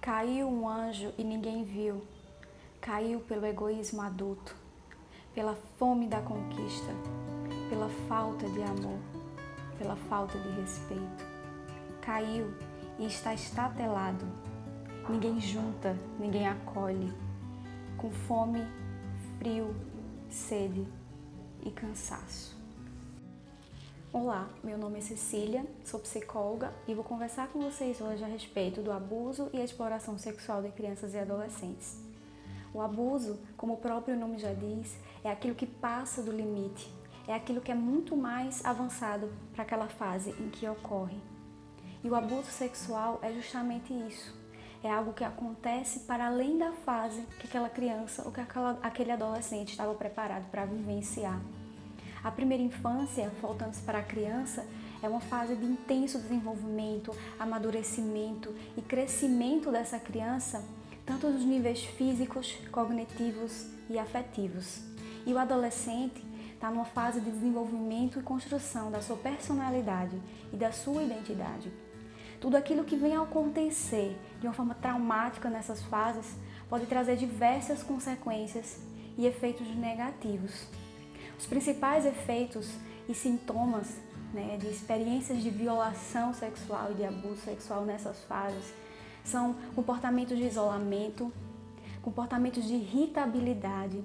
Caiu um anjo e ninguém viu. Caiu pelo egoísmo adulto, pela fome da conquista, pela falta de amor, pela falta de respeito. Caiu e está estatelado. Ninguém junta, ninguém acolhe. Com fome, frio, sede e cansaço. Olá, meu nome é Cecília, sou psicóloga e vou conversar com vocês hoje a respeito do abuso e a exploração sexual de crianças e adolescentes. O abuso, como o próprio nome já diz, é aquilo que passa do limite, é aquilo que é muito mais avançado para aquela fase em que ocorre. E o abuso sexual é justamente isso, é algo que acontece para além da fase que aquela criança ou que aquele adolescente estava preparado para vivenciar. A primeira infância, voltando-se para a criança, é uma fase de intenso desenvolvimento, amadurecimento e crescimento dessa criança, tanto nos níveis físicos, cognitivos e afetivos. E o adolescente está numa fase de desenvolvimento e construção da sua personalidade e da sua identidade. Tudo aquilo que vem a acontecer de uma forma traumática nessas fases pode trazer diversas consequências e efeitos negativos. Os principais efeitos e sintomas de experiências de violação sexual e de abuso sexual nessas fases são comportamentos de isolamento, comportamentos de irritabilidade.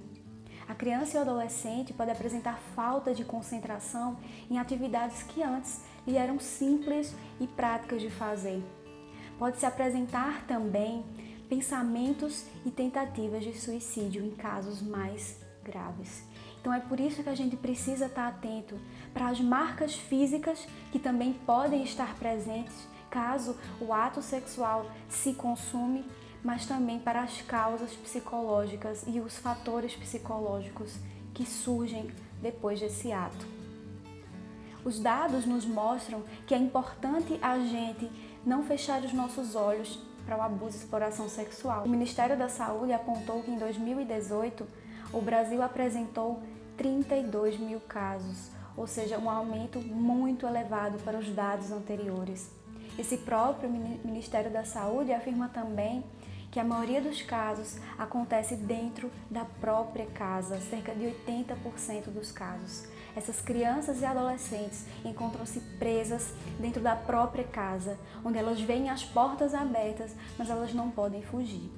A criança e o adolescente pode apresentar falta de concentração em atividades que antes lhe eram simples e práticas de fazer. Pode se apresentar também pensamentos e tentativas de suicídio em casos mais graves. Então é por isso que a gente precisa estar atento para as marcas físicas que também podem estar presentes caso o ato sexual se consume, mas também para as causas psicológicas e os fatores psicológicos que surgem depois desse ato. Os dados nos mostram que é importante a gente não fechar os nossos olhos para o abuso e exploração sexual. O Ministério da Saúde apontou que em 2018 o Brasil apresentou 32 mil casos, ou seja, um aumento muito elevado para os dados anteriores. Esse próprio Ministério da Saúde afirma também que a maioria dos casos acontece dentro da própria casa, cerca de 80% dos casos. Essas crianças e adolescentes encontram-se presas dentro da própria casa, onde elas veem as portas abertas, mas elas não podem fugir.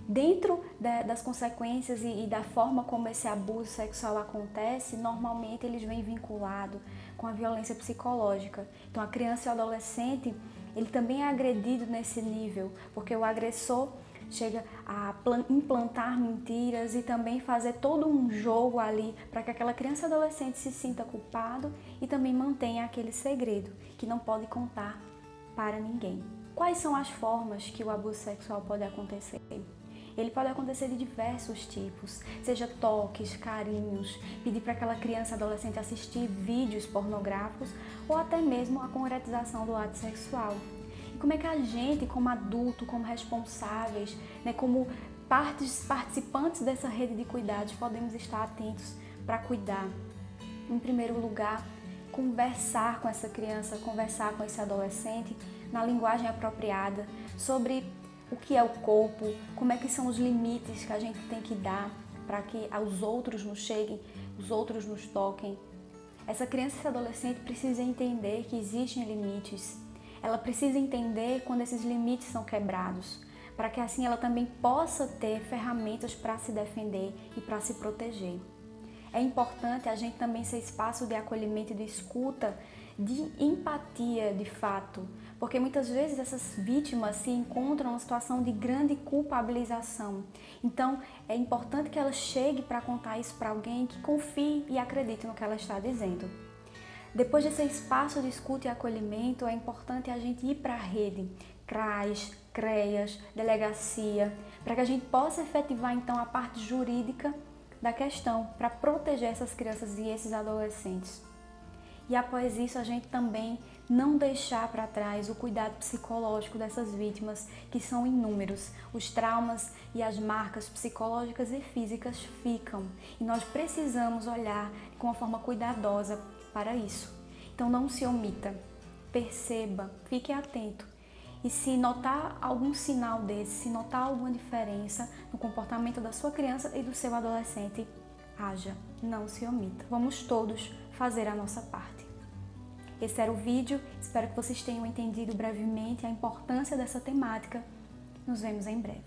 Dentro das consequências e da forma como esse abuso sexual acontece, normalmente eles vêm vinculado com a violência psicológica. Então a criança e o adolescente, ele também é agredido nesse nível, porque o agressor chega a implantar mentiras e também fazer todo um jogo ali para que aquela criança e adolescente se sinta culpado e também mantenha aquele segredo que não pode contar para ninguém. Quais são as formas que o abuso sexual pode acontecer? Ele pode acontecer de diversos tipos, seja toques, carinhos, pedir para aquela criança e adolescente assistir vídeos pornográficos ou até mesmo a concretização do ato sexual. E como é que a gente, como adulto, como responsáveis, como participantes dessa rede de cuidados, podemos estar atentos para cuidar? Em primeiro lugar, conversar com essa criança, conversar com esse adolescente na linguagem apropriada sobre o que é o corpo, como é que são os limites que a gente tem que dar para que os outros nos cheguem, os outros nos toquem. Essa criança e esse adolescente precisa entender que existem limites. Ela precisa entender quando esses limites são quebrados, para que assim ela também possa ter ferramentas para se defender e para se proteger. É importante a gente também ser espaço de acolhimento e de escuta, de empatia de fato, porque muitas vezes essas vítimas se encontram numa situação de grande culpabilização. Então é importante que ela chegue para contar isso para alguém que confie e acredite no que ela está dizendo. Depois desse espaço de escuta e acolhimento, é importante a gente ir para a rede, CRAS, CREAS, delegacia, para que a gente possa efetivar então a parte jurídica da questão, para proteger essas crianças e esses adolescentes. E após isso, a gente também não deixar para trás o cuidado psicológico dessas vítimas, que são inúmeros. Os traumas e as marcas psicológicas e físicas ficam, e nós precisamos olhar com uma forma cuidadosa para isso. Então não se omita, perceba, fique atento E se notar algum sinal desse, se notar alguma diferença no comportamento da sua criança e do seu adolescente, haja, não se omita. Vamos todos fazer a nossa parte. Esse era o vídeo, espero que vocês tenham entendido brevemente a importância dessa temática. Nos vemos em breve.